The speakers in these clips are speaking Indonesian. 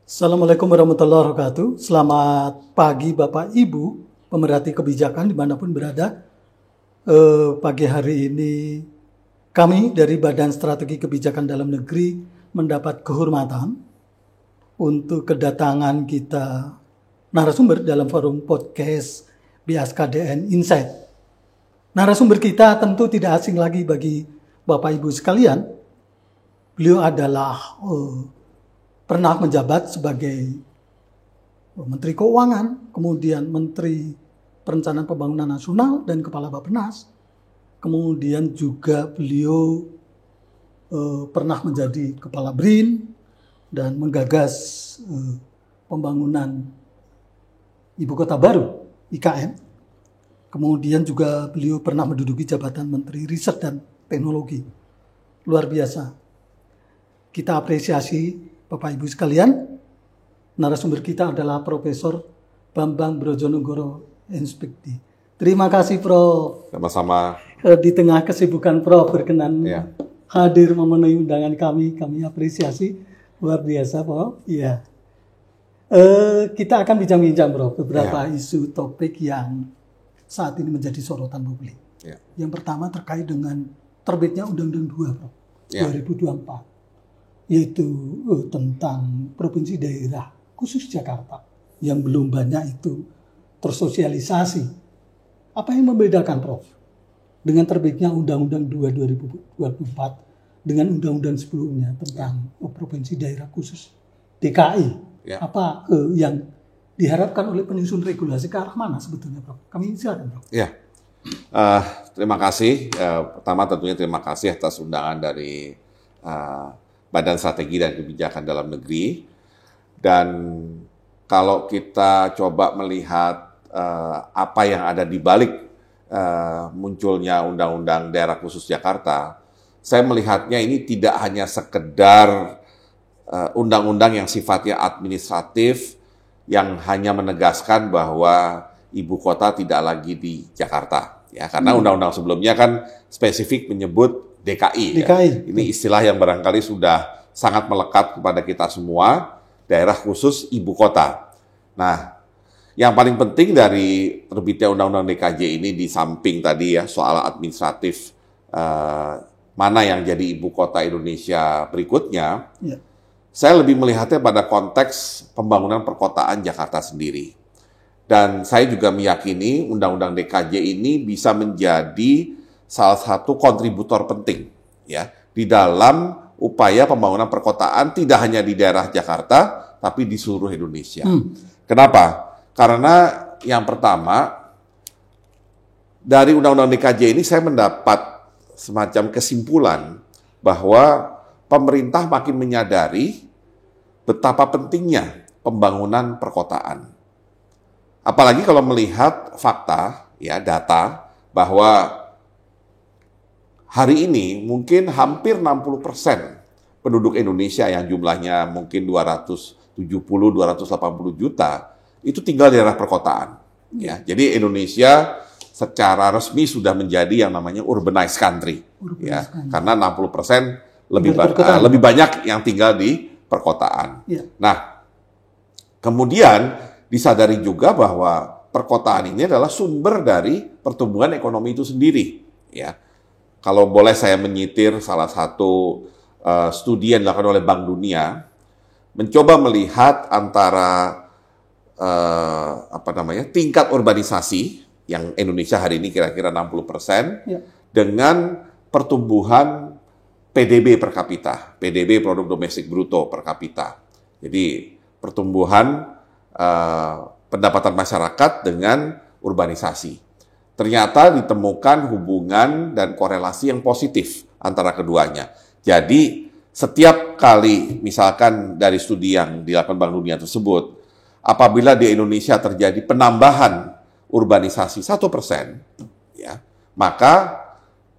Assalamualaikum warahmatullahi wabarakatuh. Selamat pagi Bapak Ibu, pemerhati kebijakan dimanapun berada. Pagi hari ini kami dari Badan Strategi Kebijakan Dalam Negeri mendapat kehormatan untuk kedatangan kita narasumber dalam forum podcast BSKDN Insight. Narasumber kita tentu tidak asing lagi bagi Bapak Ibu sekalian. Beliau adalah pernah menjabat sebagai Menteri Keuangan, kemudian Menteri Perencanaan Pembangunan Nasional dan Kepala Bappenas. Kemudian juga beliau pernah menjadi Kepala BRIN dan menggagas pembangunan Ibu Kota Baru, IKN. Kemudian juga beliau pernah menduduki jabatan Menteri Riset dan Teknologi. Luar biasa. Kita apresiasi Bapak Ibu sekalian. Narasumber kita adalah Profesor Bambang Brojonegoro Inspekti. Terima kasih Prof. Sama-sama. Di tengah kesibukan Prof berkenan hadir memenuhi undangan kami apresiasi luar biasa Prof. Iya. Kita akan bincang-bincang Prof beberapa isu topik yang saat ini menjadi sorotan publik. Yang pertama terkait dengan terbitnya Undang-Undang 2 Prof 2024. Yaitu tentang provinsi daerah khusus Jakarta yang belum banyak itu tersosialisasi. Apa yang membedakan Prof dengan terbitnya Undang-Undang 2 2024 dengan undang-undang sebelumnya tentang provinsi daerah khusus DKI? Apa yang diharapkan oleh penyusun regulasi ke arah mana sebetulnya Prof? Kami silakan Prof. Terima kasih. Pertama tentunya terima kasih atas undangan dari Badan Strategi dan Kebijakan Dalam Negeri. Dan kalau kita coba melihat apa yang ada di balik munculnya Undang-Undang Daerah Khusus Jakarta, saya melihatnya ini tidak hanya sekedar undang-undang yang sifatnya administratif, yang hanya menegaskan bahwa ibu kota tidak lagi di Jakarta. Ya, karena undang-undang sebelumnya kan spesifik menyebut DKI. Ini istilah yang barangkali sudah sangat melekat kepada kita semua, daerah khusus ibu kota. Nah, yang paling penting dari terbitnya Undang-Undang DKJ ini di samping tadi ya soal administratif mana yang jadi ibu kota Indonesia berikutnya, saya lebih melihatnya pada konteks pembangunan perkotaan Jakarta sendiri. Dan saya juga meyakini Undang-Undang DKJ ini bisa menjadi salah satu kontributor penting ya di dalam upaya pembangunan perkotaan tidak hanya di daerah Jakarta tapi di seluruh Indonesia. Kenapa? Karena yang pertama dari Undang-Undang DKJ ini saya mendapat semacam kesimpulan bahwa pemerintah makin menyadari betapa pentingnya pembangunan perkotaan. Apalagi kalau melihat fakta ya data bahwa hari ini mungkin hampir 60% penduduk Indonesia yang jumlahnya mungkin 270-280 juta itu tinggal di daerah perkotaan. Ya, jadi Indonesia secara resmi sudah menjadi yang namanya urbanized country. Karena 60% lebih banyak yang tinggal di perkotaan. Nah, kemudian disadari juga bahwa perkotaan ini adalah sumber dari pertumbuhan ekonomi itu sendiri. Ya. Kalau boleh saya menyitir salah satu studi yang dilakukan oleh Bank Dunia, mencoba melihat antara tingkat urbanisasi yang Indonesia hari ini kira-kira 60% dengan pertumbuhan PDB per kapita, PDB produk domestik bruto per kapita. Jadi pertumbuhan pendapatan masyarakat dengan urbanisasi. Ternyata ditemukan hubungan dan korelasi yang positif antara keduanya. Jadi setiap kali misalkan dari studi yang dilakukan Bank Dunia tersebut, apabila di Indonesia terjadi penambahan urbanisasi 1%, ya, maka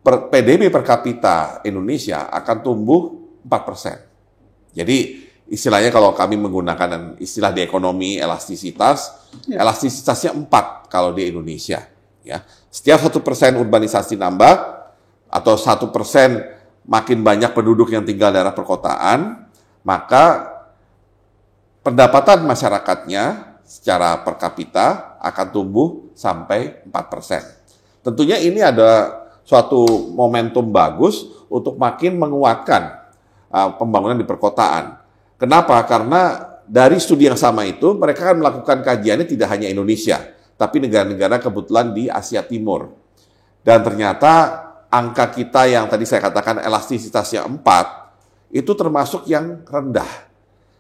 PDB per kapita Indonesia akan tumbuh 4%. Jadi istilahnya kalau kami menggunakan istilah di ekonomi elastisitasnya 4 kalau di Indonesia. Ya, setiap 1% urbanisasi nambah atau 1% makin banyak penduduk yang tinggal di daerah perkotaan, maka pendapatan masyarakatnya secara per kapita akan tumbuh sampai 4%. Tentunya ini ada suatu momentum bagus untuk makin menguatkan pembangunan di perkotaan. Kenapa? Karena dari studi yang sama itu, mereka kan melakukan kajiannya tidak hanya Indonesia, tapi negara-negara kebetulan di Asia Timur. Dan ternyata angka kita yang tadi saya katakan elastisitasnya 4, itu termasuk yang rendah.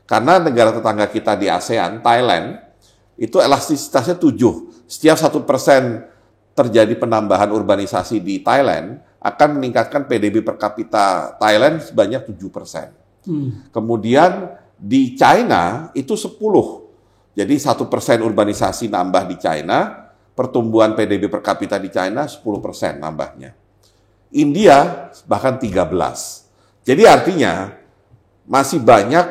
Karena negara tetangga kita di ASEAN, Thailand, itu elastisitasnya 7. Setiap 1% terjadi penambahan urbanisasi di Thailand, akan meningkatkan PDB per kapita Thailand sebanyak 7%. Kemudian di China itu 10. Jadi 1% urbanisasi nambah di China, pertumbuhan PDB per kapita di China 10% nambahnya. India bahkan 13. Jadi artinya masih banyak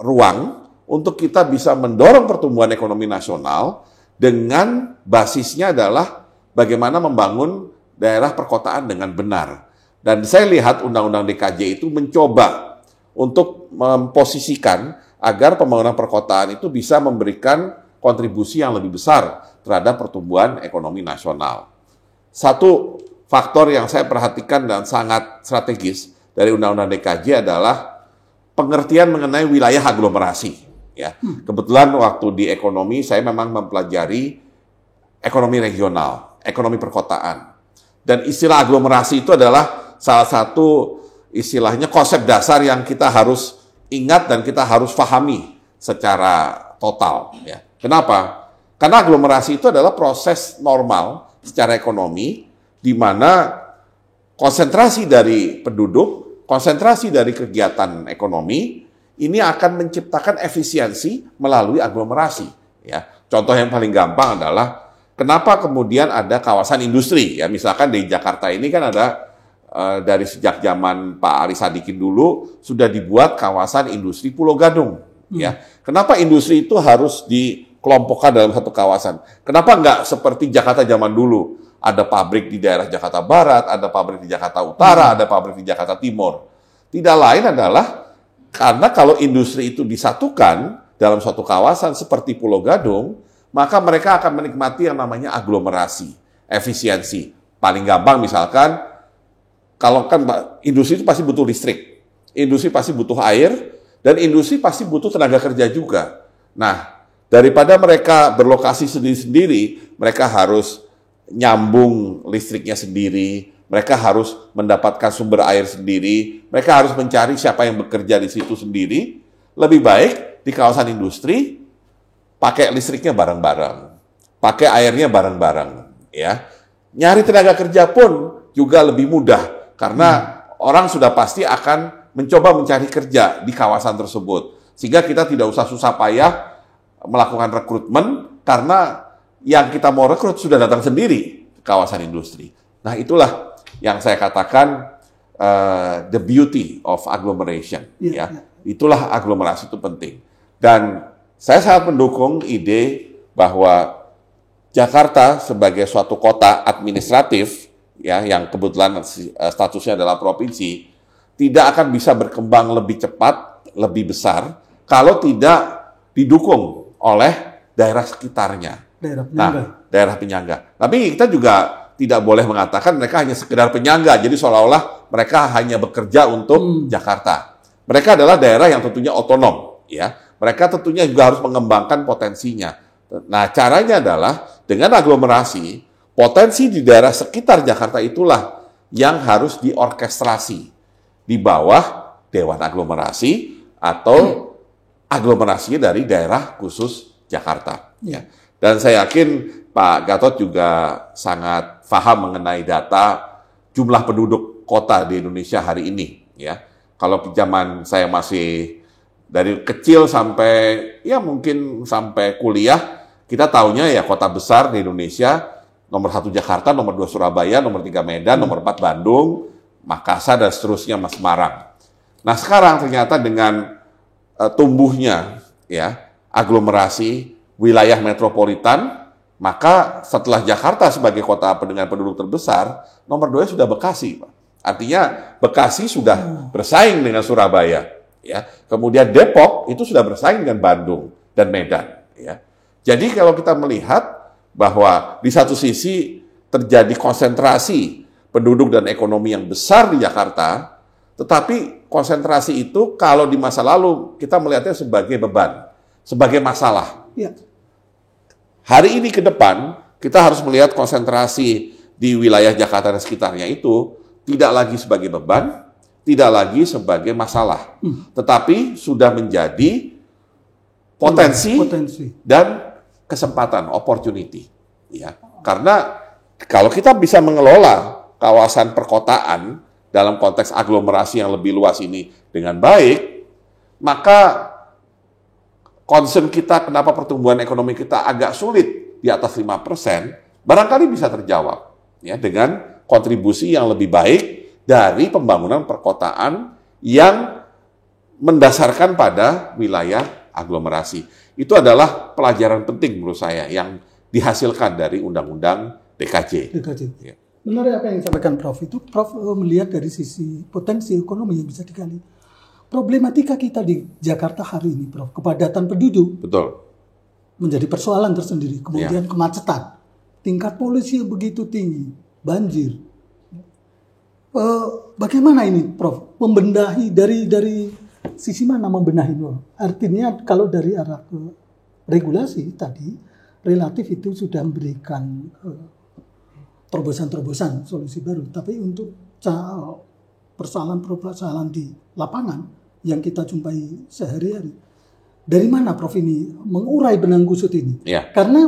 ruang untuk kita bisa mendorong pertumbuhan ekonomi nasional dengan basisnya adalah bagaimana membangun daerah perkotaan dengan benar. Dan saya lihat Undang-Undang DKJ itu mencoba untuk memposisikan agar pembangunan perkotaan itu bisa memberikan kontribusi yang lebih besar terhadap pertumbuhan ekonomi nasional. Satu faktor yang saya perhatikan dan sangat strategis dari Undang-Undang DKJ adalah pengertian mengenai wilayah aglomerasi. Ya, kebetulan waktu di ekonomi saya memang mempelajari ekonomi regional, ekonomi perkotaan. Dan istilah aglomerasi itu adalah salah satu istilahnya konsep dasar yang kita harus ingat dan kita harus pahami secara total. Ya. Kenapa? Karena aglomerasi itu adalah proses normal secara ekonomi di mana konsentrasi dari penduduk, konsentrasi dari kegiatan ekonomi ini akan menciptakan efisiensi melalui aglomerasi. Ya, contoh yang paling gampang adalah kenapa kemudian ada kawasan industri. Ya, misalkan di Jakarta ini kan ada dari sejak zaman Pak Ali Sadikin dulu sudah dibuat kawasan industri Pulau Gadung. Ya, kenapa industri itu harus dikelompokkan dalam satu kawasan? Kenapa nggak seperti Jakarta zaman dulu? Ada pabrik di daerah Jakarta Barat, ada pabrik di Jakarta Utara, ada pabrik di Jakarta Timur. Tidak lain adalah karena kalau industri itu disatukan dalam suatu kawasan seperti Pulau Gadung, maka mereka akan menikmati yang namanya aglomerasi, efisiensi. Paling gampang misalkan, kalau kan industri itu pasti butuh listrik, industri pasti butuh air, dan industri pasti butuh tenaga kerja juga. Nah, daripada mereka berlokasi sendiri-sendiri, mereka harus nyambung listriknya sendiri, mereka harus mendapatkan sumber air sendiri, mereka harus mencari siapa yang bekerja di situ sendiri. Lebih baik di kawasan industri, pakai listriknya bareng-bareng, pakai airnya bareng-bareng. Ya, nyari tenaga kerja pun juga lebih mudah, karena orang sudah pasti akan mencoba mencari kerja di kawasan tersebut. Sehingga kita tidak usah susah payah melakukan rekrutmen, karena yang kita mau rekrut sudah datang sendiri ke kawasan industri. Nah, itulah yang saya katakan the beauty of agglomeration. Ya. Itulah aglomerasi itu penting. Dan saya sangat mendukung ide bahwa Jakarta sebagai suatu kota administratif, ya, yang kebetulan statusnya adalah provinsi, tidak akan bisa berkembang lebih cepat, lebih besar, kalau tidak didukung oleh daerah sekitarnya. Daerah penyangga. Tapi kita juga tidak boleh mengatakan mereka hanya sekedar penyangga, jadi seolah-olah mereka hanya bekerja untuk Jakarta. Mereka adalah daerah yang tentunya otonom, ya. Mereka tentunya juga harus mengembangkan potensinya. Nah, caranya adalah dengan aglomerasi, potensi di daerah sekitar Jakarta itulah yang harus diorkestrasi di bawah Dewan Aglomerasi atau aglomerasinya dari daerah khusus Jakarta. Ya. Dan saya yakin Pak Gatot juga sangat paham mengenai data jumlah penduduk kota di Indonesia hari ini. Ya, kalau zaman saya masih dari kecil sampai ya mungkin sampai kuliah, kita tahunya ya kota besar di Indonesia nomor 1 Jakarta, nomor 2 Surabaya, nomor 3 Medan, nomor 4 Bandung, Makassar dan seterusnya Mas Semarang. Nah sekarang ternyata dengan tumbuhnya ya aglomerasi wilayah metropolitan, maka setelah Jakarta sebagai kota dengan penduduk terbesar, nomor 2 sudah Bekasi, Pak. Artinya Bekasi sudah bersaing dengan Surabaya, ya. Kemudian Depok itu sudah bersaing dengan Bandung dan Medan. Ya. Jadi kalau kita melihat bahwa di satu sisi terjadi konsentrasi penduduk dan ekonomi yang besar di Jakarta, tetapi konsentrasi itu kalau di masa lalu kita melihatnya sebagai beban, sebagai masalah. Ya. Hari ini ke depan kita harus melihat konsentrasi di wilayah Jakarta dan sekitarnya itu tidak lagi sebagai beban, tidak lagi sebagai masalah, tetapi sudah menjadi potensi dan kesempatan, opportunity. Ya. Karena kalau kita bisa mengelola kawasan perkotaan dalam konteks aglomerasi yang lebih luas ini dengan baik, maka concern kita kenapa pertumbuhan ekonomi kita agak sulit di atas 5%, barangkali bisa terjawab ya dengan kontribusi yang lebih baik dari pembangunan perkotaan yang mendasarkan pada wilayah aglomerasi. Itu adalah pelajaran penting menurut saya yang dihasilkan dari Undang-Undang DKJ. Ya. Menarik apa yang disampaikan Prof. Itu Prof melihat dari sisi potensi ekonomi yang bisa digali. Problematika kita di Jakarta hari ini, Prof, kepadatan penduduk. Betul. Menjadi persoalan tersendiri. Kemudian kemacetan, tingkat polusi yang begitu tinggi, banjir. Bagaimana ini, Prof? Membenahi dari sisi mana membenahi? Artinya kalau dari arah regulasi tadi, relatif itu sudah memberikan terobosan-terobosan solusi baru. Tapi untuk persoalan-persoalan di lapangan yang kita jumpai sehari-hari, dari mana Prof ini mengurai benang kusut ini? Ya. Karena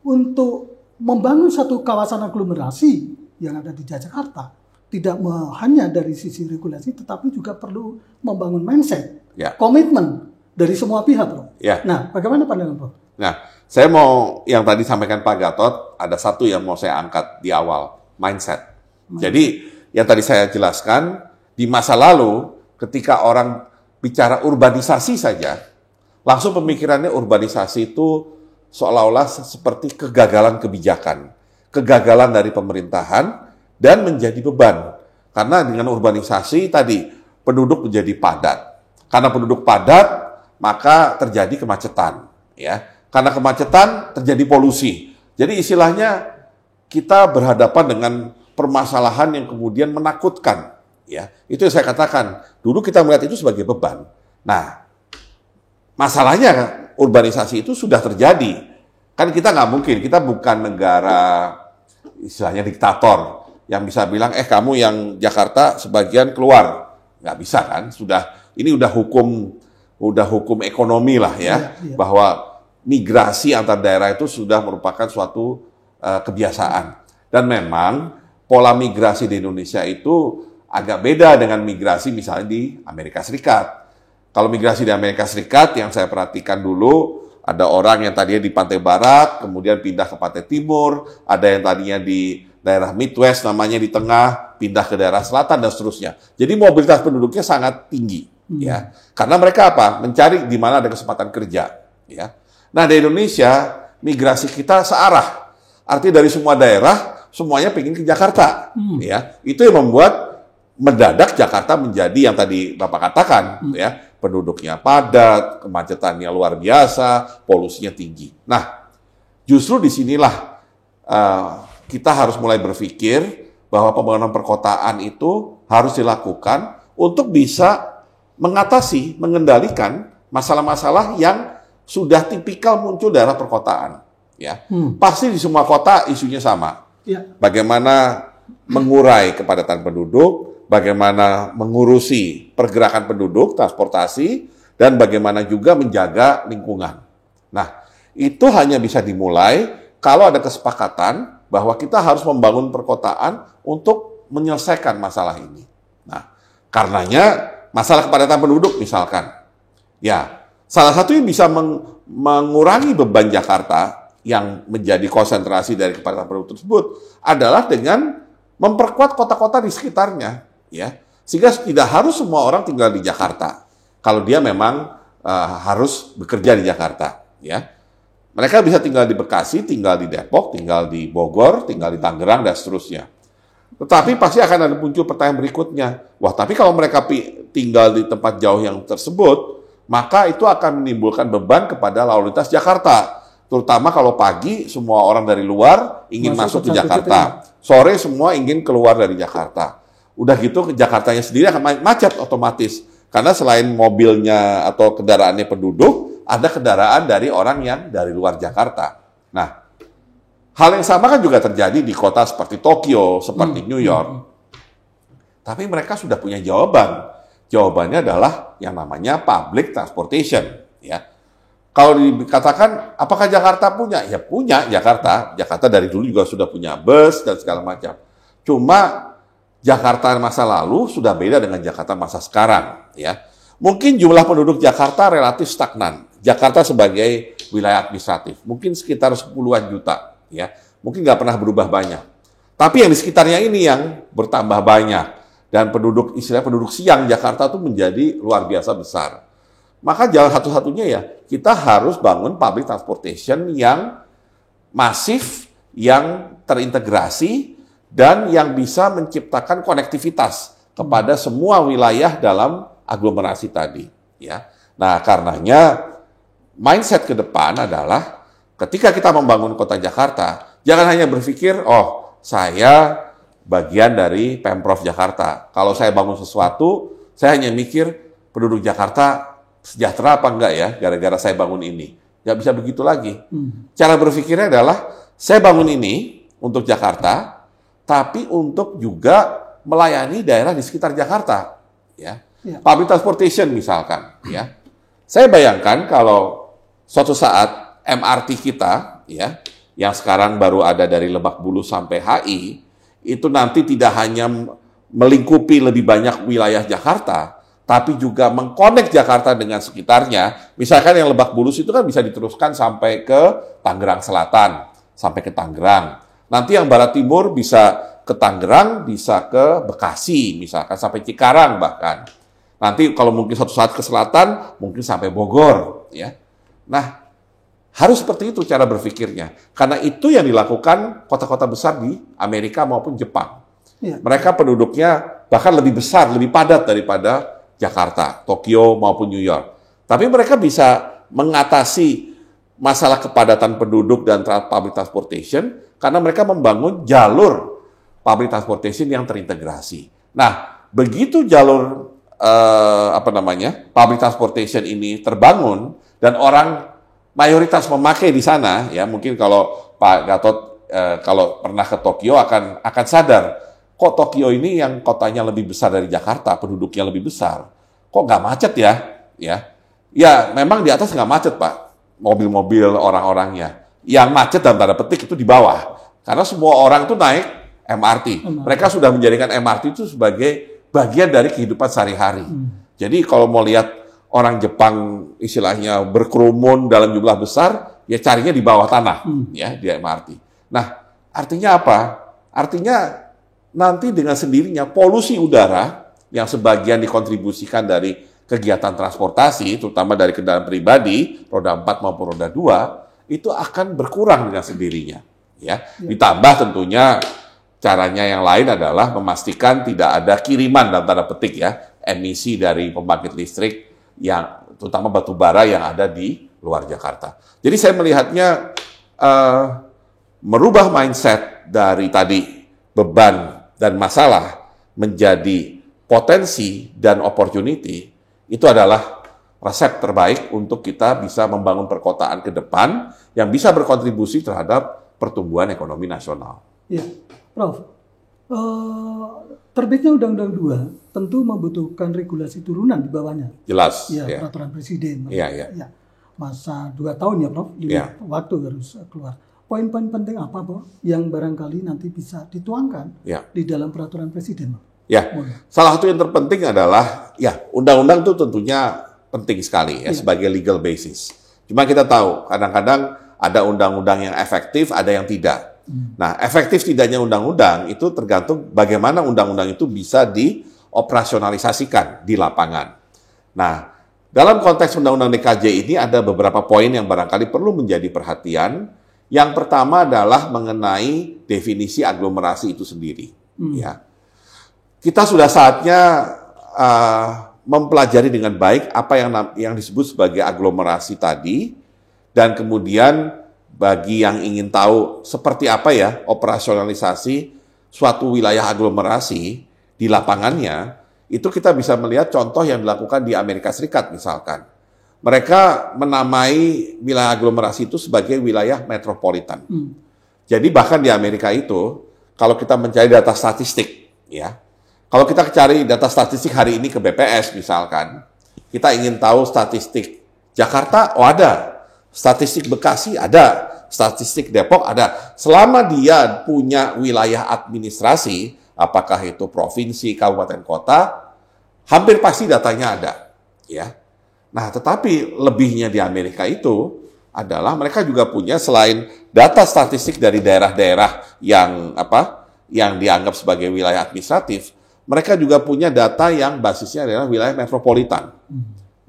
untuk membangun satu kawasan aglomerasi yang ada di Jakarta, tidak hanya dari sisi regulasi, tetapi juga perlu membangun mindset, komitmen dari semua pihak, Prof. Ya. Nah, bagaimana pandangan Prof? Nah, saya mau yang tadi sampaikan Pak Gatot, ada satu yang mau saya angkat di awal, mindset. Jadi, yang tadi saya jelaskan, di masa lalu, ketika orang bicara urbanisasi saja, langsung pemikirannya urbanisasi itu seolah-olah seperti kegagalan kebijakan, kegagalan dari pemerintahan, dan menjadi beban. Karena dengan urbanisasi tadi, penduduk menjadi padat. Karena penduduk padat, maka terjadi kemacetan. Ya. Karena kemacetan, terjadi polusi. Jadi istilahnya, kita berhadapan dengan permasalahan yang kemudian menakutkan. Ya, itu yang saya katakan. Dulu kita melihat itu sebagai beban. Nah, masalahnya urbanisasi itu sudah terjadi. Kan kita nggak mungkin, kita bukan negara istilahnya diktator yang bisa bilang, kamu yang Jakarta sebagian keluar. Nggak bisa kan? Ini udah hukum ekonomi lah ya. Bahwa migrasi antar daerah itu sudah merupakan suatu kebiasaan. Dan memang pola migrasi di Indonesia itu agak beda dengan migrasi misalnya di Amerika Serikat. Kalau migrasi di Amerika Serikat yang saya perhatikan dulu, ada orang yang tadinya di pantai barat, kemudian pindah ke pantai timur, ada yang tadinya di daerah Midwest, namanya di tengah, pindah ke daerah selatan, dan seterusnya. Jadi mobilitas penduduknya sangat tinggi. Ya. Karena mereka apa? Mencari di mana ada kesempatan kerja. Ya. Nah, di Indonesia, migrasi kita searah. Artinya dari semua daerah, semuanya pengen ke Jakarta. Ya. Itu yang membuat mendadak Jakarta menjadi yang tadi Bapak katakan, ya, penduduknya padat, kemacetannya luar biasa, polusinya tinggi. Nah, justru disinilah kita harus mulai berpikir bahwa pembangunan perkotaan itu harus dilakukan untuk bisa mengatasi, mengendalikan masalah-masalah yang sudah tipikal muncul daerah perkotaan. Ya, pasti di semua kota isunya sama. Ya. Bagaimana mengurai kepadatan penduduk, bagaimana mengurusi pergerakan penduduk, transportasi, dan bagaimana juga menjaga lingkungan. Nah, itu hanya bisa dimulai kalau ada kesepakatan bahwa kita harus membangun perkotaan untuk menyelesaikan masalah ini. Nah, karenanya masalah kepadatan penduduk misalkan, ya, salah satu yang bisa mengurangi beban Jakarta yang menjadi konsentrasi dari kepadatan penduduk tersebut adalah dengan memperkuat kota-kota di sekitarnya. Ya, sehingga tidak harus semua orang tinggal di Jakarta. Kalau dia memang harus bekerja di Jakarta, ya, mereka bisa tinggal di Bekasi, tinggal di Depok, tinggal di Bogor, tinggal di Tangerang dan seterusnya. Tetapi pasti akan ada muncul pertanyaan berikutnya. Wah, tapi kalau mereka tinggal di tempat jauh yang tersebut, maka itu akan menimbulkan beban kepada lalu lintas Jakarta. Terutama kalau pagi semua orang dari luar ingin masuk ke Jakarta. Sore semua ingin keluar dari Jakarta. Udah gitu ke Jakartanya sendiri akan macet otomatis. Karena selain mobilnya atau kendaraannya penduduk, ada kendaraan dari orang yang dari luar Jakarta. Nah, hal yang sama kan juga terjadi di kota seperti Tokyo, seperti New York. Tapi mereka sudah punya jawaban. Jawabannya adalah yang namanya public transportation. Ya. Kalau dikatakan, apakah Jakarta punya? Ya punya Jakarta. Jakarta dari dulu juga sudah punya bus dan segala macam. Cuma Jakarta masa lalu sudah beda dengan Jakarta masa sekarang. Ya. Mungkin jumlah penduduk Jakarta relatif stagnan. Jakarta sebagai wilayah administratif. Mungkin sekitar 10-an juta. Ya. Mungkin nggak pernah berubah banyak. Tapi yang di sekitarnya ini yang bertambah banyak. Dan istilah penduduk siang Jakarta itu menjadi luar biasa besar. Maka jalan satu-satunya ya, kita harus bangun public transportation yang masif, yang terintegrasi, dan yang bisa menciptakan konektivitas kepada semua wilayah dalam aglomerasi tadi. Ya. Nah, karenanya mindset ke depan adalah ketika kita membangun kota Jakarta, jangan hanya berpikir, oh saya bagian dari Pemprov Jakarta. Kalau saya bangun sesuatu, saya hanya mikir penduduk Jakarta sejahtera apa enggak ya, gara-gara saya bangun ini. Nggak bisa begitu lagi. Cara berpikirnya adalah, saya bangun ini untuk Jakarta, tapi untuk juga melayani daerah di sekitar Jakarta. Ya. Public transportation misalkan. Ya. Saya bayangkan kalau suatu saat MRT kita, ya, yang sekarang baru ada dari Lebak Bulus sampai HI, itu nanti tidak hanya melingkupi lebih banyak wilayah Jakarta, tapi juga mengkonek Jakarta dengan sekitarnya. Misalkan yang Lebak Bulus itu kan bisa diteruskan sampai ke Tangerang Selatan, sampai ke Tangerang. Nanti yang Barat Timur bisa ke Tangerang, bisa ke Bekasi, misalkan sampai Cikarang bahkan. Nanti kalau mungkin suatu saat ke selatan, mungkin sampai Bogor. Ya. Nah, harus seperti itu cara berpikirnya. Karena itu yang dilakukan kota-kota besar di Amerika maupun Jepang. Ya. Mereka penduduknya bahkan lebih besar, lebih padat daripada Jakarta, Tokyo maupun New York. Tapi mereka bisa mengatasi masalah kepadatan penduduk dan public transportation karena mereka membangun jalur public transportation yang terintegrasi. Nah, begitu jalur public transportation ini terbangun dan orang mayoritas memakai di sana, ya mungkin kalau Pak Gatot kalau pernah ke Tokyo akan sadar, kok Tokyo ini yang kotanya lebih besar dari Jakarta, penduduknya lebih besar, kok nggak macet ya? Ya memang di atas nggak macet Pak, mobil-mobil orang-orangnya. Yang macet dalam tanda petik itu di bawah, karena semua orang itu naik MRT. Mereka sudah menjadikan MRT itu sebagai bagian dari kehidupan sehari-hari. Jadi kalau mau lihat orang Jepang istilahnya berkerumun dalam jumlah besar, ya carinya di bawah tanah, ya di MRT. Nah, artinya apa? Artinya nanti dengan sendirinya polusi udara yang sebagian dikontribusikan dari kegiatan transportasi, terutama dari kendaraan pribadi, roda 4 maupun roda 2, itu akan berkurang dengan sendirinya. Ya. Ditambah tentunya caranya yang lain adalah memastikan tidak ada kiriman dalam tanda petik ya, emisi dari pembangkit listrik yang terutama batu bara yang ada di luar Jakarta. Jadi saya melihatnya merubah mindset dari tadi beban dan masalah menjadi potensi dan opportunity, itu adalah resep terbaik untuk kita bisa membangun perkotaan ke depan yang bisa berkontribusi terhadap pertumbuhan ekonomi nasional. Ya, Prof. Terbitnya Undang-Undang 2 tentu membutuhkan regulasi turunan di bawahnya. Jelas. Ya, ya. Peraturan Presiden. Ya. Masa 2 tahun ya, Prof. Waktu harus keluar. Poin-poin penting apa, Prof, yang barangkali nanti bisa dituangkan di dalam Peraturan Presiden, Prof? Ya, salah satu yang terpenting adalah undang-undang itu tentunya penting sekali sebagai legal basis. Cuma kita tahu kadang-kadang ada undang-undang yang efektif, ada yang tidak. Nah, efektif tidaknya undang-undang itu tergantung bagaimana undang-undang itu bisa dioperasionalisasikan di lapangan. Nah, dalam konteks undang-undang DKJ ini ada beberapa poin yang barangkali perlu menjadi perhatian. Yang pertama adalah mengenai definisi aglomerasi itu sendiri. Ya. Kita sudah saatnya mempelajari dengan baik apa yang disebut sebagai aglomerasi tadi, dan kemudian bagi yang ingin tahu seperti apa ya operasionalisasi suatu wilayah aglomerasi di lapangannya, itu kita bisa melihat contoh yang dilakukan di Amerika Serikat misalkan. Mereka menamai wilayah aglomerasi itu sebagai wilayah metropolitan. Jadi bahkan di Amerika itu, kalau kita mencari data statistik, ya, kalau kita cari data statistik hari ini ke BPS misalkan, kita ingin tahu statistik Jakarta, oh ada, statistik Bekasi ada, statistik Depok ada. Selama dia punya wilayah administrasi, apakah itu provinsi, kabupaten, kota, hampir pasti datanya ada, ya. Nah, tetapi lebihnya di Amerika itu adalah mereka juga punya selain data statistik dari daerah-daerah yang dianggap sebagai wilayah administratif, mereka juga punya data yang basisnya adalah wilayah metropolitan.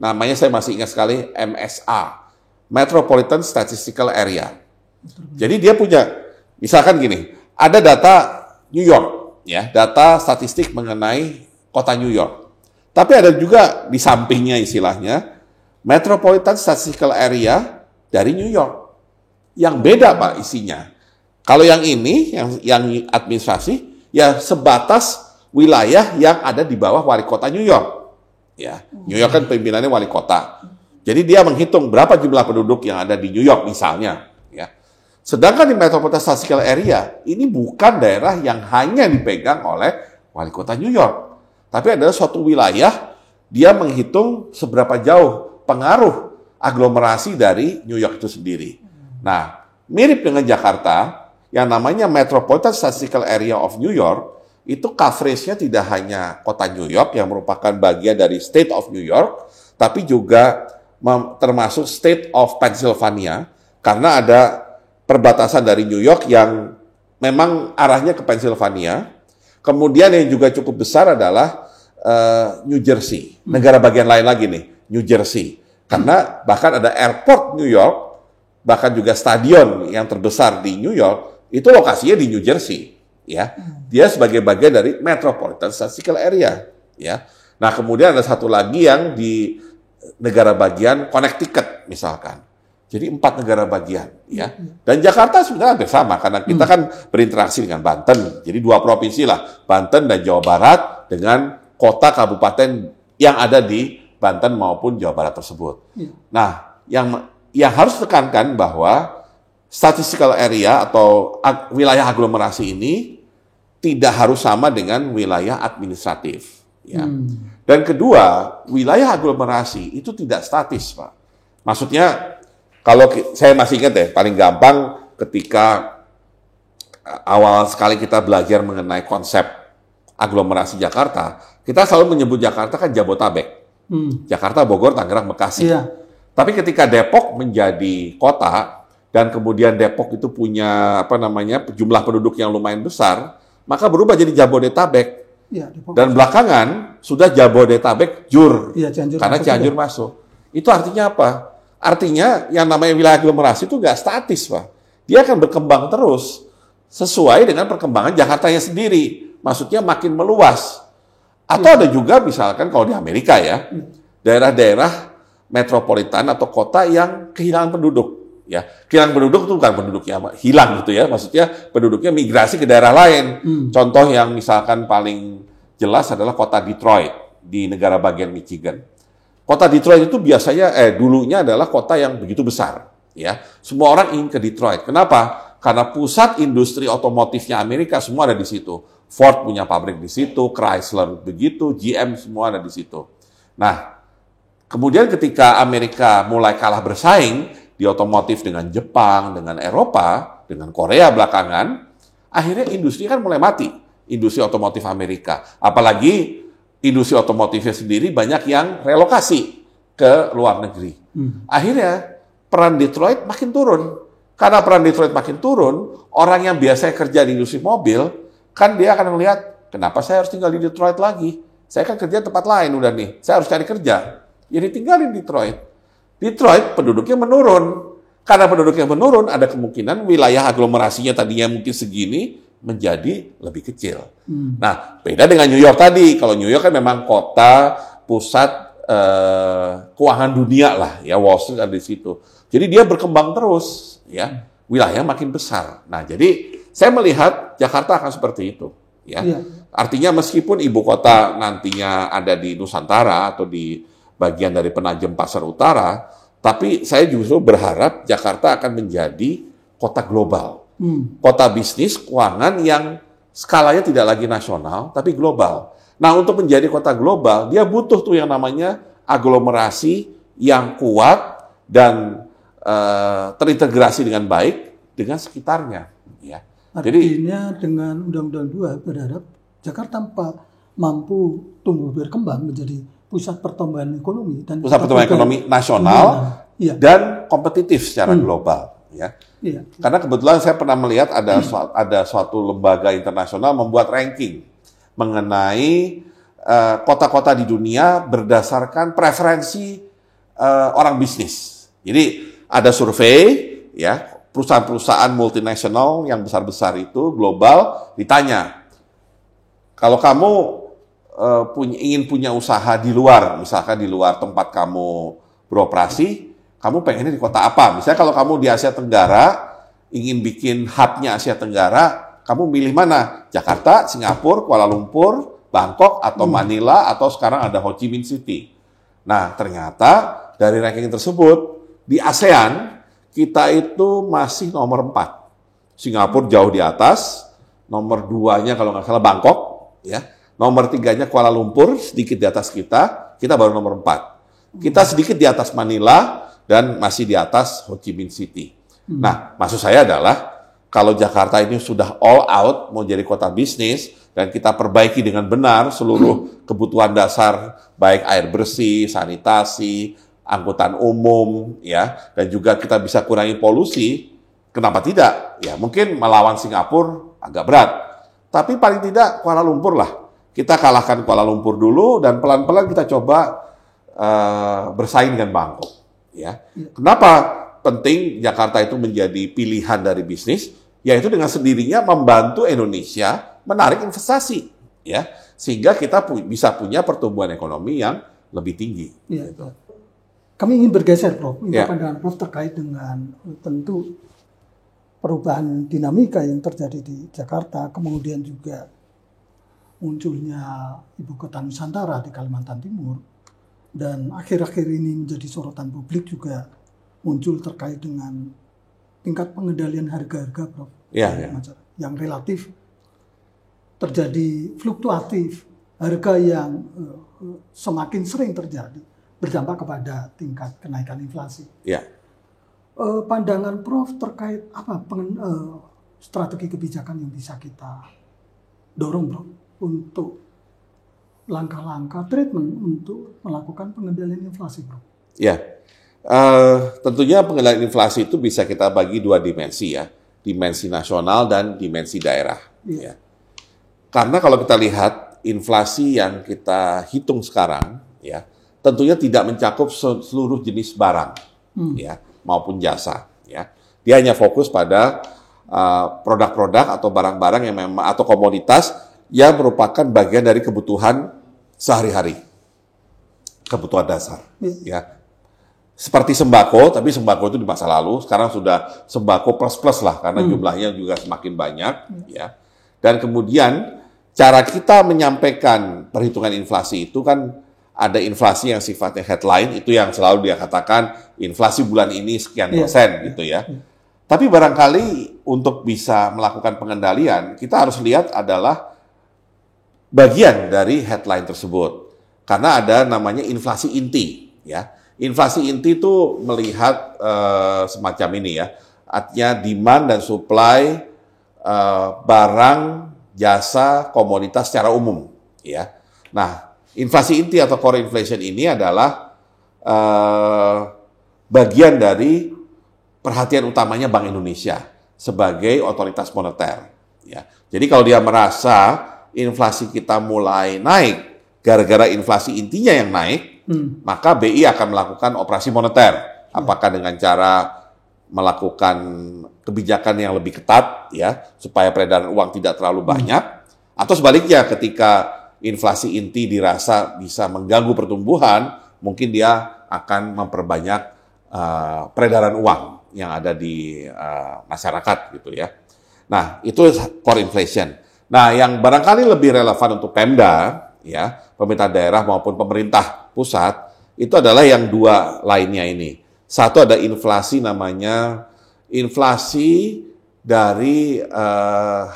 Namanya saya masih ingat sekali MSA, Metropolitan Statistical Area. Jadi dia punya, misalkan gini, ada data New York, ya, data statistik mengenai kota New York. Tapi ada juga di sampingnya istilahnya Metropolitan Statistical Area dari New York. Yang beda Pak isinya. Kalau yang ini, yang administrasi, ya sebatas wilayah yang ada di bawah wali kota New York. Ya, New York kan pimpinannya wali kota. Jadi dia menghitung berapa jumlah penduduk yang ada di New York misalnya. Ya. Sedangkan di Metropolitan Statistical Area, ini bukan daerah yang hanya dipegang oleh wali kota New York. Tapi adalah suatu wilayah, dia menghitung seberapa jauh pengaruh aglomerasi dari New York itu sendiri. Nah, mirip dengan Jakarta, yang namanya Metropolitan Statistical Area of New York, itu coverage-nya tidak hanya kota New York yang merupakan bagian dari State of New York, tapi juga termasuk State of Pennsylvania, karena ada perbatasan dari New York yang memang arahnya ke Pennsylvania. Kemudian yang juga cukup besar adalah New Jersey, negara bagian lain lagi nih, New Jersey. Karena bahkan ada airport New York, bahkan juga stadion yang terbesar di New York, itu lokasinya di New Jersey. Ya, dia sebagai bagian dari Metropolitan Statistical Area. Ya, nah kemudian ada satu lagi yang di negara bagian Connecticut misalkan. Jadi 4 negara bagian, ya. Dan Jakarta sebenarnya hampir sama karena kita kan berinteraksi dengan Banten. Jadi 2 provinsi lah, Banten dan Jawa Barat dengan kota kabupaten yang ada di Banten maupun Jawa Barat tersebut. Nah, yang harus tekankan bahwa statistical area atau wilayah aglomerasi ini tidak harus sama dengan wilayah administratif. Ya. Dan kedua, wilayah aglomerasi itu tidak statis, Pak. Maksudnya, kalau saya masih ingat ya, paling gampang ketika awal sekali kita belajar mengenai konsep aglomerasi Jakarta, kita selalu menyebut Jakarta kan Jabotabek. Jakarta, Bogor, Tangerang, Bekasi. Iya. Tapi ketika Depok menjadi kota, dan kemudian Depok itu punya jumlah penduduk yang lumayan besar, maka berubah jadi Jabodetabek. Ya, dan belakangan sudah Jabodetabek Jur, ya, karena Cianjur masuk. Itu artinya apa? Artinya yang namanya wilayah aglomerasi itu nggak statis, Pak. Dia akan berkembang terus sesuai dengan perkembangan Jakartanya sendiri. Maksudnya makin meluas. Atau ada juga misalkan kalau di Amerika ya, daerah-daerah metropolitan atau kota yang kehilangan penduduk. Ya, kehilangan penduduk itu bukan penduduknya hilang gitu ya, maksudnya penduduknya migrasi ke daerah lain. Contoh yang misalkan paling jelas adalah kota Detroit di negara bagian Michigan. Kota Detroit itu biasanya dulunya adalah kota yang begitu besar, ya. Semua orang ingin ke Detroit. Kenapa? Karena pusat industri otomotifnya Amerika semua ada di situ. Ford punya pabrik di situ, Chrysler begitu, GM semua ada di situ. Nah, kemudian ketika Amerika mulai kalah bersaing di otomotif dengan Jepang, dengan Eropa, dengan Korea belakangan, akhirnya industri kan mulai mati. Industri otomotif Amerika. Apalagi industri otomotifnya sendiri banyak yang relokasi ke luar negeri. Akhirnya peran Detroit makin turun. Karena peran Detroit makin turun, orang yang biasanya kerja di industri mobil, kan dia akan melihat, kenapa saya harus tinggal di Detroit lagi? Saya kan kerja di tempat lain udah nih, saya harus cari kerja. Jadi tinggalin Detroit. Detroit penduduknya menurun. Karena penduduknya menurun, ada kemungkinan wilayah aglomerasinya tadinya mungkin segini, menjadi lebih kecil. Nah, beda dengan New York tadi. Kalau New York kan memang kota pusat keuangan dunia lah, ya Wall Street ada di situ. Jadi dia berkembang terus, ya wilayah makin besar. Nah, jadi saya melihat Jakarta akan seperti itu, ya. Artinya meskipun ibu kota nantinya ada di Nusantara atau di bagian dari Penajem Pasar Utara, tapi saya justru berharap Jakarta akan menjadi kota global, kota bisnis keuangan yang skalanya tidak lagi nasional tapi global. Nah, untuk menjadi kota global, dia butuh tuh yang namanya aglomerasi yang kuat dan terintegrasi dengan baik dengan sekitarnya. Ya. Artinya dengan Undang-Undang 2 berharap Jakarta mampu tumbuh berkembang menjadi pusat pertumbuhan ekonomi dan pusat pertumbuhan ekonomi nasional dan kompetitif secara global. Ya. Karena kebetulan saya pernah melihat ada suatu lembaga internasional membuat ranking mengenai kota-kota di dunia berdasarkan preferensi orang bisnis. Jadi ada survei, ya perusahaan-perusahaan multinasional yang besar-besar itu global ditanya, kalau kamu ingin punya usaha di luar, misalkan di luar tempat kamu beroperasi, kamu pengennya di kota apa? Misalnya kalau kamu di Asia Tenggara ingin bikin hub-nya Asia Tenggara, kamu milih mana? Jakarta, Singapura, Kuala Lumpur, Bangkok, atau Manila, atau sekarang ada Ho Chi Minh City. Nah, ternyata dari ranking tersebut, di ASEAN, kita itu masih nomor 4. Singapura jauh di atas, nomor 2-nya kalau nggak salah Bangkok, ya. Nomor 3-nya Kuala Lumpur, sedikit di atas kita baru nomor 4. Kita sedikit di atas Manila, dan masih di atas Ho Chi Minh City. Nah, maksud saya adalah, kalau Jakarta ini sudah all out, mau jadi kota bisnis, dan kita perbaiki dengan benar seluruh kebutuhan dasar, baik air bersih, sanitasi, angkutan umum, ya, dan juga kita bisa kurangi polusi, kenapa tidak? Ya, mungkin melawan Singapura agak berat, tapi paling tidak Kuala Lumpur lah. Kita kalahkan Kuala Lumpur dulu, dan pelan-pelan kita coba bersaing dengan Bangkok. Ya. Kenapa penting Jakarta itu menjadi pilihan dari bisnis? Yaitu dengan sendirinya membantu Indonesia menarik investasi, ya, sehingga kita bisa punya pertumbuhan ekonomi yang lebih tinggi. Ya. Gitu. Kami ingin bergeser, Prof. Pandangan Prof terkait dengan tentu perubahan dinamika yang terjadi di Jakarta, kemudian juga munculnya ibu kota Nusantara di Kalimantan Timur, dan akhir-akhir ini menjadi sorotan publik juga muncul terkait dengan tingkat pengendalian harga-harga, Prof. Yang relatif terjadi fluktuatif, harga yang semakin sering terjadi, berdampak kepada tingkat kenaikan inflasi. Pandangan Prof terkait apa strategi kebijakan yang bisa kita dorong, Prof, untuk langkah-langkah treatment untuk melakukan pengendalian inflasi, Prof? Ya. Tentunya pengendalian inflasi itu bisa kita bagi 2 dimensi, ya, dimensi nasional dan dimensi daerah. Ya. Karena kalau kita lihat inflasi yang kita hitung sekarang, ya, tentunya tidak mencakup seluruh jenis barang, ya, maupun jasa. Ya. Dia hanya fokus pada produk-produk atau barang-barang yang memang atau komoditas yang merupakan bagian dari kebutuhan sehari-hari, kebutuhan dasar. Ya. Seperti sembako, tapi sembako itu di masa lalu, sekarang sudah sembako plus-plus lah, karena jumlahnya juga semakin banyak. Ya. Dan kemudian, cara kita menyampaikan perhitungan inflasi itu kan, ada inflasi yang sifatnya headline, itu yang selalu dia katakan, inflasi bulan ini sekian persen, gitu ya. Tapi barangkali untuk bisa melakukan pengendalian, kita harus lihat adalah bagian dari headline tersebut. Karena ada namanya inflasi inti, ya. Inflasi inti itu melihat semacam ini, ya, artinya demand dan supply barang, jasa, komoditas secara umum, ya. Nah, inflasi inti atau core inflation ini adalah bagian dari perhatian utamanya Bank Indonesia sebagai otoritas moneter, ya. Jadi kalau dia merasa inflasi kita mulai naik gara-gara inflasi intinya yang naik, maka BI akan melakukan operasi moneter. Apakah dengan cara melakukan kebijakan yang lebih ketat, ya, supaya peredaran uang tidak terlalu banyak, atau sebaliknya ketika inflasi inti dirasa bisa mengganggu pertumbuhan, mungkin dia akan memperbanyak peredaran uang yang ada di masyarakat gitu ya. Nah, itu core inflation. Nah, yang barangkali lebih relevan untuk Pemda, ya, pemerintah daerah maupun pemerintah pusat, itu adalah yang dua lainnya ini. Satu ada inflasi namanya inflasi dari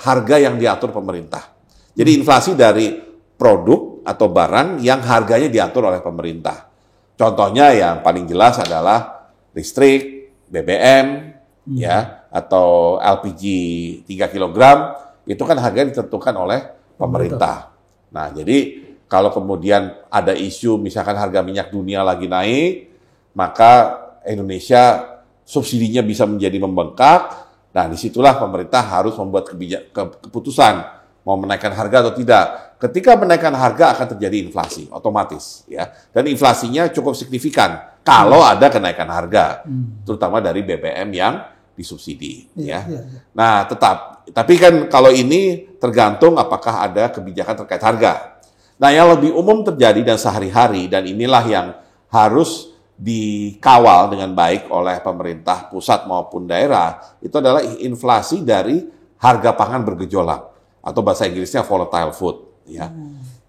harga yang diatur pemerintah. Jadi inflasi dari produk atau barang yang harganya diatur oleh pemerintah. Contohnya yang paling jelas adalah listrik, BBM, ya, atau LPG 3 kg, itu kan harganya ditentukan oleh pemerintah. Nah, jadi kalau kemudian ada isu misalkan harga minyak dunia lagi naik, maka Indonesia subsidinya bisa menjadi membengkak. Nah, disitulah pemerintah harus membuat keputusan mau menaikkan harga atau tidak. Ketika menaikkan harga akan terjadi inflasi otomatis, ya. Dan inflasinya cukup signifikan kalau ada kenaikan harga, terutama dari BBM yang disubsidi, ya. Nah, tapi kan kalau ini tergantung apakah ada kebijakan terkait harga. Nah, yang lebih umum terjadi dan sehari-hari, dan inilah yang harus dikawal dengan baik oleh pemerintah pusat maupun daerah, itu adalah inflasi dari harga pangan bergejolak, atau bahasa Inggrisnya volatile food, ya.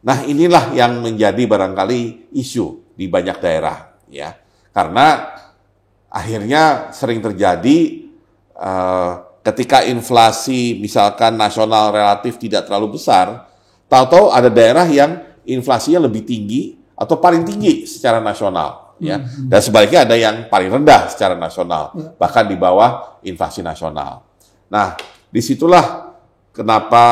Nah, inilah yang menjadi barangkali isu di banyak daerah, ya. Karena akhirnya sering terjadi ketika inflasi misalkan nasional relatif tidak terlalu besar, tahu-tahu ada daerah yang inflasinya lebih tinggi atau paling tinggi secara nasional, ya. Dan sebaliknya ada yang paling rendah secara nasional, bahkan di bawah inflasi nasional. Nah, disitulah kenapa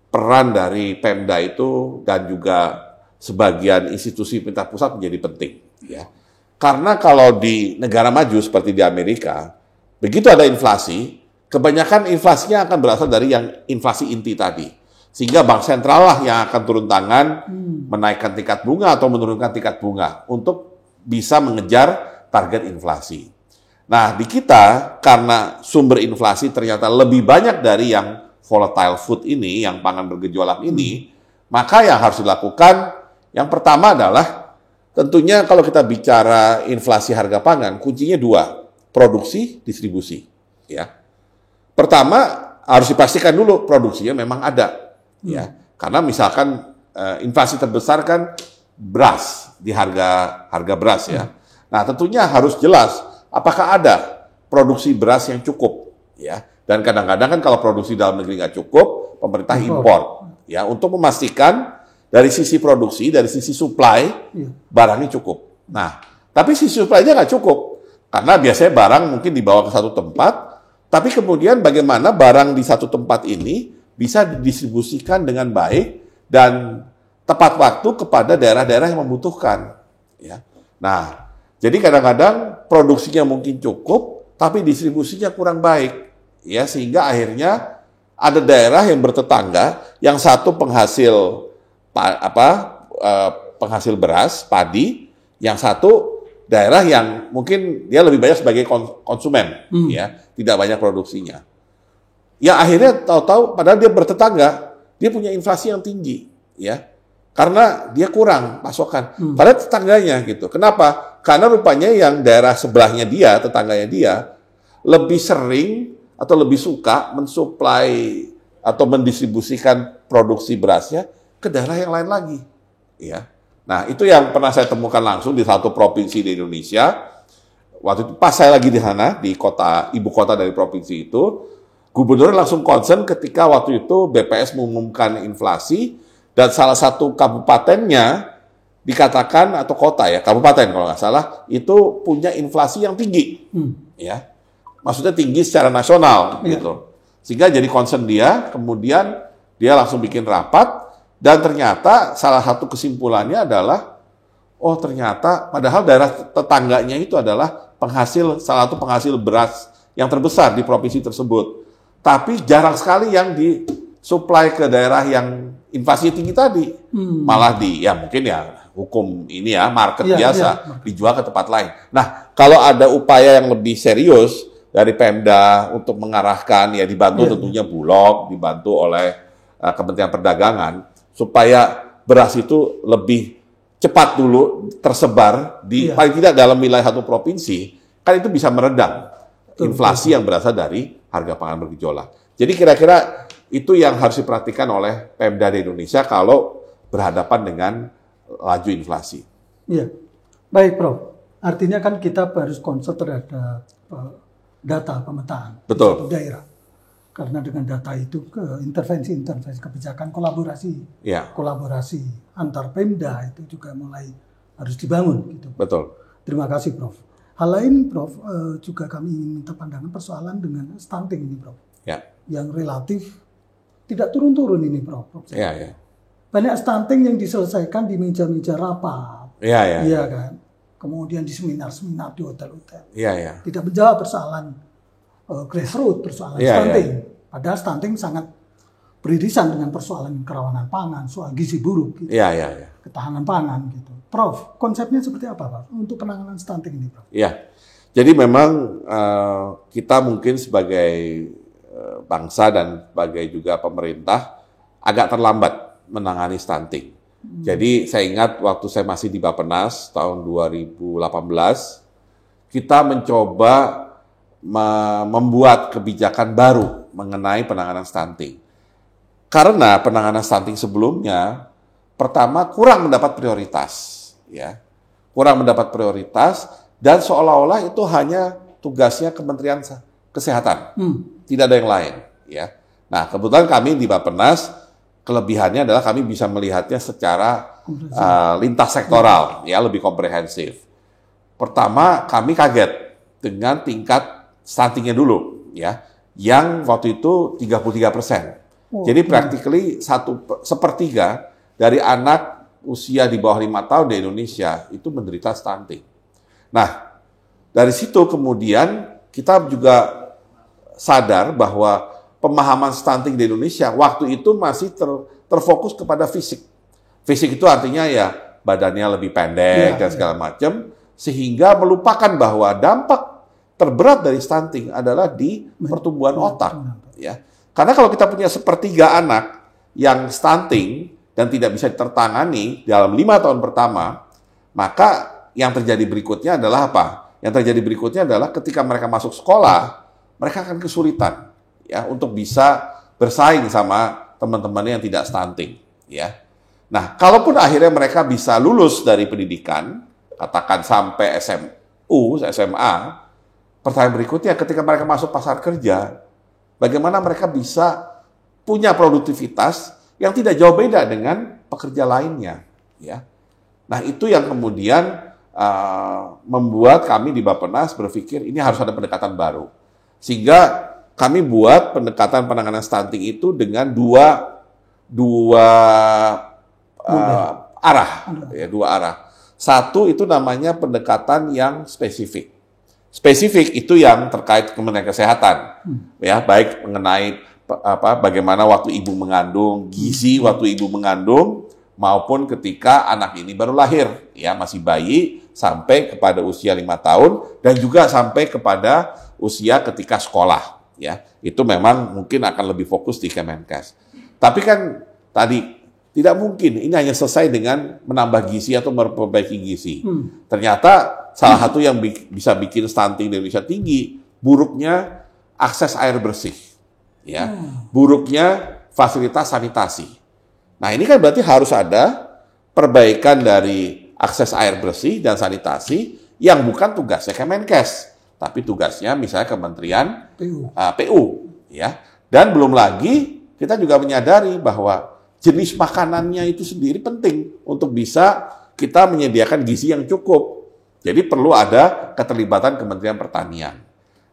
peran dari Pemda itu dan juga sebagian institusi pemerintah pusat menjadi penting, ya. Karena kalau di negara maju seperti di Amerika, begitu ada inflasi, kebanyakan inflasinya akan berasal dari yang inflasi inti tadi. Sehingga bank sentral lah yang akan turun tangan menaikkan tingkat bunga atau menurunkan tingkat bunga untuk bisa mengejar target inflasi. Nah, di kita karena sumber inflasi ternyata lebih banyak dari yang volatile food ini, yang pangan bergejolak ini, maka yang harus dilakukan yang pertama adalah tentunya kalau kita bicara inflasi harga pangan, kuncinya dua, produksi, distribusi, ya. Pertama, harus dipastikan dulu produksinya memang ada, ya. Karena misalkan inflasi terbesar kan beras, di harga beras, ya. Nah, tentunya harus jelas apakah ada produksi beras yang cukup, ya. Dan kadang-kadang kan kalau produksi dalam negeri nggak cukup, pemerintah impor, ya, untuk memastikan dari sisi produksi, dari sisi supply, barangnya cukup. Nah, tapi sisi supply-nya nggak cukup. Karena biasanya barang mungkin dibawa ke satu tempat, tapi kemudian bagaimana barang di satu tempat ini bisa didistribusikan dengan baik dan tepat waktu kepada daerah-daerah yang membutuhkan. Ya. Nah, jadi kadang-kadang produksinya mungkin cukup, tapi distribusinya kurang baik. Ya, sehingga akhirnya ada daerah yang bertetangga, yang satu penghasil penghasil beras, padi, yang satu daerah yang mungkin dia lebih banyak sebagai konsumen, ya, tidak banyak produksinya. Ya akhirnya tahu-tahu padahal dia bertetangga, dia punya inflasi yang tinggi, ya, karena dia kurang pasokan. Padahal tetangganya gitu. Kenapa? Karena rupanya yang daerah sebelahnya dia, tetangganya dia, lebih sering atau lebih suka mensuplai atau mendistribusikan produksi berasnya ke daerah yang lain lagi, ya. Nah, itu yang pernah saya temukan langsung di satu provinsi di Indonesia. Waktu itu pas saya lagi di sana, di ibu kota dari provinsi itu, gubernur langsung concern ketika waktu itu BPS mengumumkan inflasi dan salah satu kabupatennya dikatakan atau kota ya, kabupaten kalau nggak salah, itu punya inflasi yang tinggi, ya. Maksudnya tinggi secara nasional, gitu. Sehingga jadi concern dia, kemudian dia langsung bikin rapat. Dan ternyata salah satu kesimpulannya adalah, oh ternyata padahal daerah tetangganya itu adalah salah satu penghasil beras yang terbesar di provinsi tersebut. Tapi jarang sekali yang disuplai ke daerah yang inflasi tinggi tadi. Malah mungkin ya hukum ini ya, market biasa, dijual ke tempat lain. Nah, kalau ada upaya yang lebih serius dari Pemda untuk mengarahkan, ya dibantu tentunya Bulog, dibantu oleh Kementerian Perdagangan, supaya beras itu lebih cepat dulu tersebar di paling tidak dalam wilayah satu provinsi, kan itu bisa meredam inflasi yang berasal dari harga pangan bergejolak. Jadi kira-kira itu yang harus diperhatikan oleh Pemda di Indonesia kalau berhadapan dengan laju inflasi. Iya, baik Prof. Artinya kan kita harus concern terhadap data pemetaan di suatu daerah. Karena dengan data itu intervensi kebijakan kolaborasi antar Pemda itu juga mulai harus dibangun gitu. Betul. Terima kasih Prof. Hal lain Prof, juga kami ingin minta pandangan persoalan dengan stunting ini Prof. Ya. Yang relatif tidak turun-turun ini Prof. Ya, ya. Banyak stunting yang diselesaikan di meja-meja rapat. Iya kan. Kemudian di seminar-seminar di hotel-hotel. Iya. Tidak menjawab persoalan grassroots, persoalan stunting. Padahal stunting sangat beririsan dengan persoalan kerawanan pangan, soal gizi buruk, gitu. Ketahanan pangan, gitu. Prof, konsepnya seperti apa, Pak, untuk penanganan stunting ini, Prof? Iya, jadi memang kita mungkin sebagai bangsa dan sebagai juga pemerintah agak terlambat menangani stunting. Jadi saya ingat waktu saya masih di Bappenas tahun 2018, kita mencoba membuat kebijakan baru mengenai penanganan stunting. Karena penanganan stunting sebelumnya, pertama kurang mendapat prioritas, ya, kurang mendapat prioritas dan seolah-olah itu hanya tugasnya Kementerian Kesehatan, tidak ada yang lain, ya. Nah kebetulan kami di Bappenas kelebihannya adalah kami bisa melihatnya secara lintas sektoral, ya, lebih komprehensif. Pertama kami kaget dengan tingkat stuntingnya dulu, ya, yang waktu itu 33%. Jadi practically 1/3 dari anak usia di bawah 5 tahun di Indonesia itu menderita stunting. Nah, dari situ kemudian kita juga sadar bahwa pemahaman stunting di Indonesia waktu itu masih terfokus kepada fisik. Fisik itu artinya ya badannya lebih pendek dan segala macam, sehingga melupakan bahwa dampak terberat dari stunting adalah di pertumbuhan otak, ya. Karena kalau kita punya 1/3 anak yang stunting dan tidak bisa tertangani dalam 5 tahun pertama, maka yang terjadi berikutnya adalah apa? Yang terjadi berikutnya adalah ketika mereka masuk sekolah, mereka akan kesulitan, ya, untuk bisa bersaing sama teman-temannya yang tidak stunting, ya. Nah, kalaupun akhirnya mereka bisa lulus dari pendidikan, katakan sampai SMA, pertanyaan berikutnya ketika mereka masuk pasar kerja, bagaimana mereka bisa punya produktivitas yang tidak jauh beda dengan pekerja lainnya, ya. Nah, itu yang kemudian membuat kami di Bappenas berpikir ini harus ada pendekatan baru. Sehingga kami buat pendekatan penanganan stunting itu dengan dua arah, ya, 2 arah. Satu itu namanya pendekatan yang spesifik. Spesifik itu yang terkait Kementerian Kesehatan, ya, baik mengenai bagaimana waktu ibu mengandung, gizi waktu ibu mengandung, maupun ketika anak ini baru lahir, ya, masih bayi, sampai kepada usia 5 tahun, dan juga sampai kepada usia ketika sekolah, ya. Itu memang mungkin akan lebih fokus di Kemenkes. Tapi kan tadi tidak mungkin ini hanya selesai dengan menambah gizi atau memperbaiki gizi. Ternyata salah satu yang bisa bikin stunting di Indonesia tinggi, buruknya akses air bersih, ya, buruknya fasilitas sanitasi. Nah, ini kan berarti harus ada perbaikan dari akses air bersih dan sanitasi yang bukan tugasnya Kemenkes, tapi tugasnya misalnya Kementerian PU, ya. Dan belum lagi kita juga menyadari bahwa jenis makanannya itu sendiri penting untuk bisa kita menyediakan gizi yang cukup. Jadi perlu ada keterlibatan Kementerian Pertanian.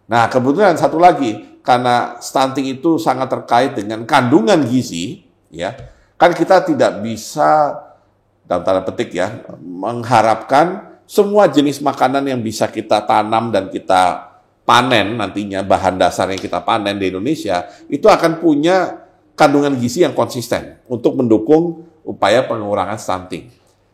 Nah, kebetulan satu lagi, karena stunting itu sangat terkait dengan kandungan gizi, ya, kan kita tidak bisa, dalam tanda petik ya, mengharapkan semua jenis makanan yang bisa kita tanam dan kita panen nantinya, bahan dasar yang kita panen di Indonesia, itu akan punya kandungan gizi yang konsisten untuk mendukung upaya pengurangan stunting.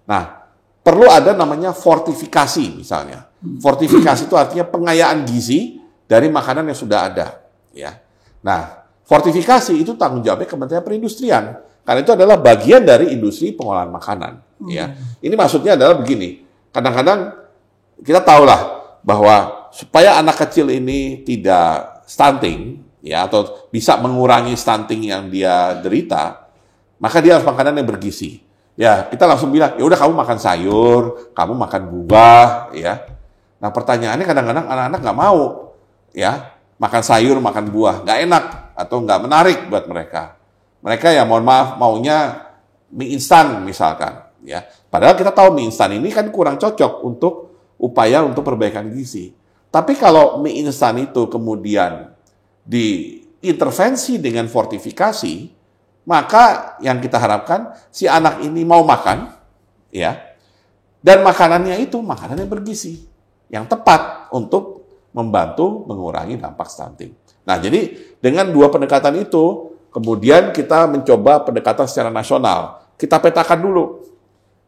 Nah, perlu ada namanya fortifikasi misalnya. Fortifikasi itu artinya pengayaan gizi dari makanan yang sudah ada, ya. Nah, fortifikasi itu tanggung jawabnya Kementerian Perindustrian Karena itu adalah bagian dari industri pengolahan makanan. Ya, ini maksudnya adalah begini. Kadang-kadang kita tahulah bahwa supaya anak kecil ini tidak stunting, ya, atau bisa mengurangi stunting yang dia derita, maka dia harus makanan yang bergizi. Ya, kita langsung bilang, ya udah kamu makan sayur, kamu makan buah, ya. Nah, pertanyaannya kadang-kadang anak-anak nggak mau, ya, makan sayur, makan buah, nggak enak atau nggak menarik buat mereka. Mereka ya mohon maaf maunya mie instan misalkan, ya. Padahal kita tahu mie instan ini kan kurang cocok untuk upaya untuk perbaikan gizi. Tapi kalau mie instan itu kemudian diintervensi dengan fortifikasi, maka yang kita harapkan si anak ini mau makan, ya, dan makanannya itu makanan yang bergizi, yang tepat untuk membantu mengurangi dampak stunting. Nah, jadi dengan dua pendekatan itu, kemudian kita mencoba pendekatan secara nasional. Kita petakan dulu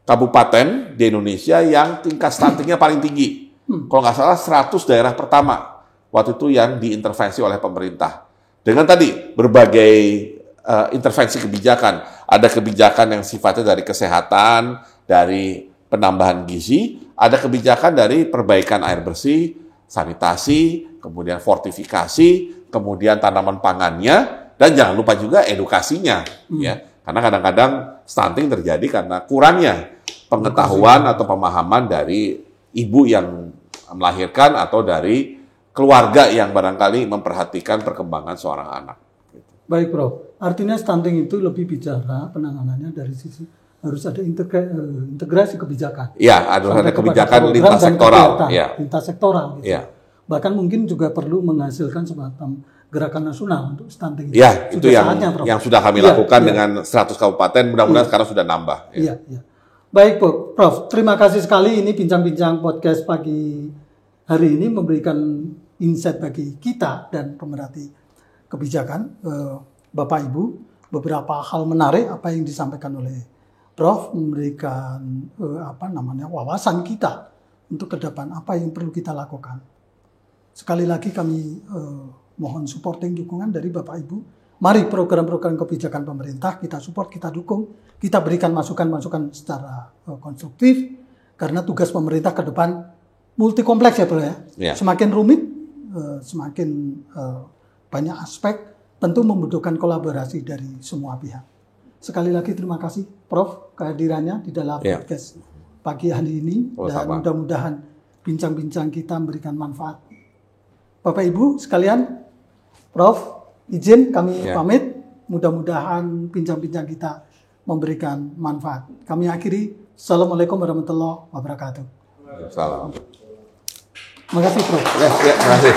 kabupaten di Indonesia yang tingkat stuntingnya paling tinggi. Kalau nggak salah 100 daerah pertama waktu itu yang diintervensi oleh pemerintah. Dengan tadi berbagai intervensi kebijakan. Ada kebijakan yang sifatnya dari kesehatan, dari penambahan gizi, ada kebijakan dari perbaikan air bersih, sanitasi, kemudian fortifikasi, kemudian tanaman pangannya, dan jangan lupa juga edukasinya. Ya. Karena kadang-kadang stunting terjadi karena kurangnya pengetahuan atau pemahaman dari ibu yang melahirkan atau dari keluarga yang barangkali memperhatikan perkembangan seorang anak. Baik, Prof. Artinya stunting itu lebih bicara penanganannya dari sisi harus ada integrasi kebijakan. Iya, harus ada kebijakan lintas sektoral. Ya. Lintas sektoral. Gitu. Ya. Bahkan mungkin juga perlu menghasilkan semacam gerakan nasional untuk stunting. Ya, itu yang sudah kami lakukan dengan 100 kabupaten. Mudah-mudahan sekarang sudah nambah. Iya, iya. Baik, Prof. Terima kasih sekali. Ini bincang-bincang podcast pagi hari ini memberikan insight bagi kita dan pemerhati kebijakan, Bapak Ibu, beberapa hal menarik apa yang disampaikan oleh Prof memberikan wawasan kita untuk ke depan apa yang perlu kita lakukan. Sekali lagi kami mohon supporting dukungan dari Bapak Ibu. Mari program-program kebijakan pemerintah kita support, kita dukung, kita berikan masukan-masukan secara konstruktif karena tugas pemerintah ke depan multi kompleks ya, Bro ya. Yeah. Semakin rumit, semakin banyak aspek, tentu membutuhkan kolaborasi dari semua pihak. Sekali lagi terima kasih Prof kehadirannya di dalam podcast pagi hari ini dan mudah-mudahan bincang-bincang kita memberikan manfaat. Bapak Ibu sekalian, Prof izin kami pamit, mudah-mudahan bincang-bincang kita memberikan manfaat. Kami akhiri, Assalamualaikum warahmatullahi wabarakatuh. Salam. Terima kasih Prof. Terima kasih.